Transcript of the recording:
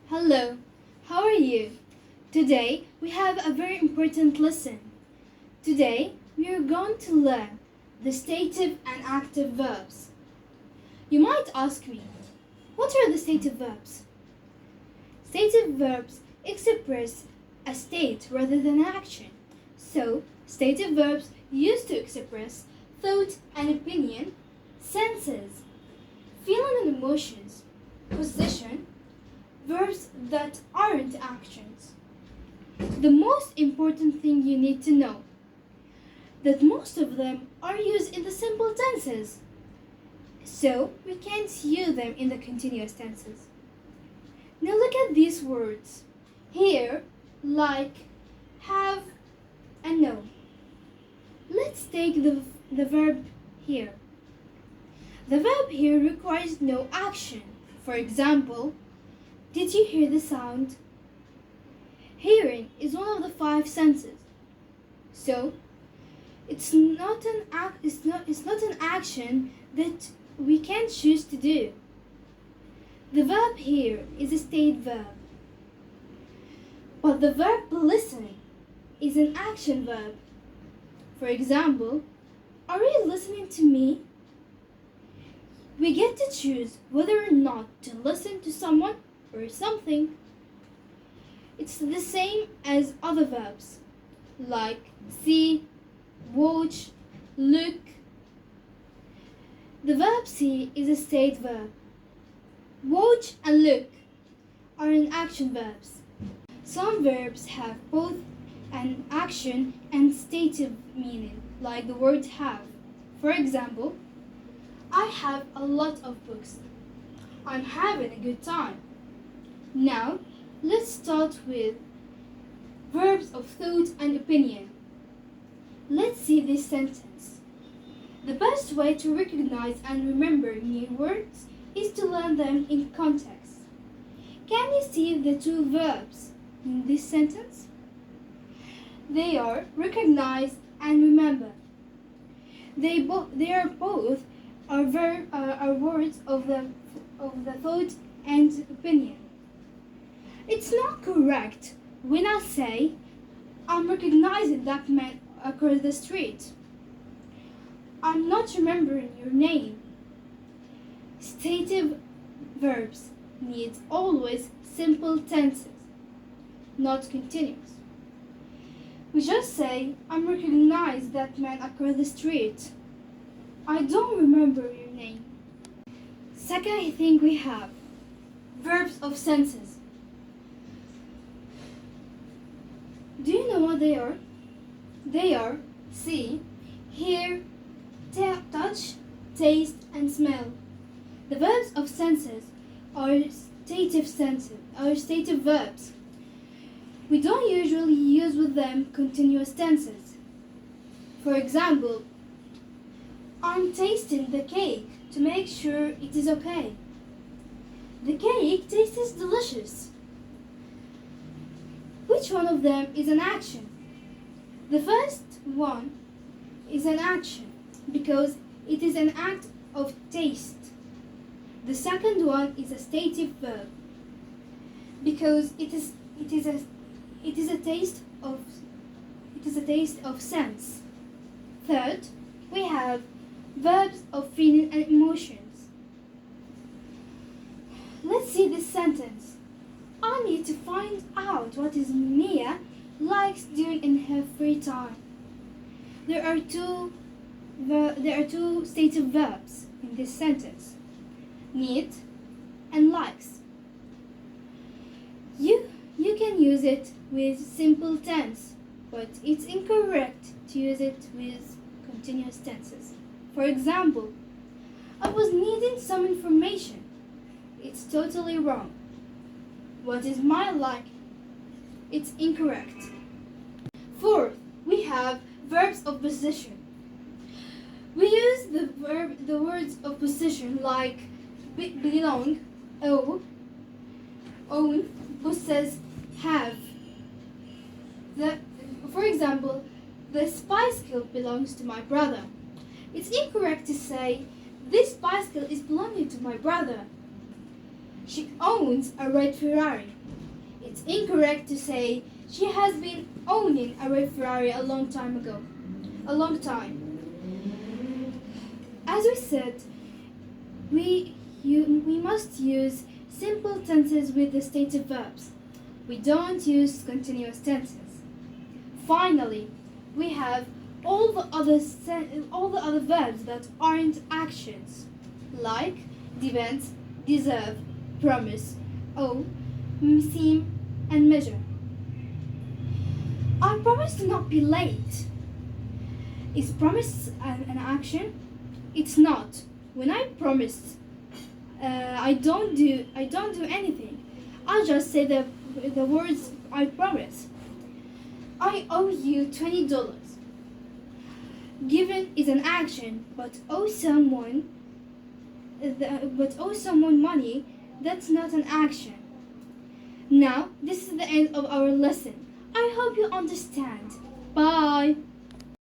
Hello, how are you? Today we have a very important lesson. Today we are going to learn the stative and active verbs. You might ask me, what are the stative verbs? Stative verbs express a state rather than action. So, stative verbs used to express thought and opinion, senses, feeling and emotions, position, verbs that aren't actions. The most important thing you need to know that most of them are used in the simple tenses. So we can't use them in the continuous tenses. Now look at these words. Here, like, have, and know. Let's take the verb here. The verb here requires no action. For example, did you hear the sound? Hearing is one of the five senses. So, it's not an action that we can choose to do. The verb here is a state verb. But the verb listening is an action verb. For example, are you listening to me? We get to choose whether or not to listen to someone or something. It's the same as other verbs like see, watch, look. The verb see is a state verb. Watch and look are an action verbs. Some verbs have both an action and stative meaning, like the word have. For example, I have a lot of books. I'm having a good time. Now, let's start with verbs of thought and opinion. Let's see this sentence. The best way to recognize and remember new words is to learn them in context. Can you see the two verbs in this sentence? They are recognize and remember. They are both words of the thought and opinion. It's not correct when I say I'm recognizing that man across the street. I'm not remembering your name. Stative verbs need always simple tenses, not continuous. We just say, I'm recognizing that man across the street. I don't remember your name. Second thing we have verbs of senses. Do you know what they are? They are see, hear, touch, taste, and smell. The verbs of senses are stative verbs. We don't usually use with them continuous tenses. For example, I'm tasting the cake to make sure it is okay. The cake tastes delicious. Which one of them is an action? The first one is an action because it is an act of taste. The second one is a stative verb because it is a taste of sense. Third, we have verbs of feeling and emotions. Let's see this sentence. I need to find out what is Mia likes doing in her free time. There are two stative verbs in this sentence. Need and likes. You can use it with simple tense, but it's incorrect to use it with continuous tenses. For example, I was needing some information. It's totally wrong. What is my like? It's incorrect. Fourth, we have verbs of position. We use the words of position like belong, own, possess, have. For example, the bicycle belongs to my brother. It's incorrect to say this bicycle is belonging to my brother. She owns a red Ferrari. It's incorrect to say she has been owning a red Ferrari a long time ago. A long time. As we said, we must use simple tenses with the stative verbs. We don't use continuous tenses. Finally, we have all the other verbs that aren't actions, like depend, deserve, promise, owe, seem, and measure. I promise to not be late. Is promise an action? It's not. When I promise, I don't do anything. I just say the words I promise. I owe you $20. Given is an action, but owe someone money, that's not an action. Now, this is the end of our lesson. I hope you understand. Bye.